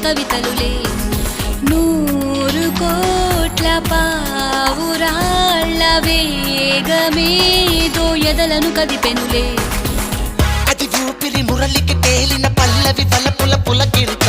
కవితలులే 100 కోట్ల పావురాళ్ళ వేగమేదో ఎదలను కదిపెనులే అది ఊపిరి మురళికి తేలిన పల్లవి వలపుల పులకింత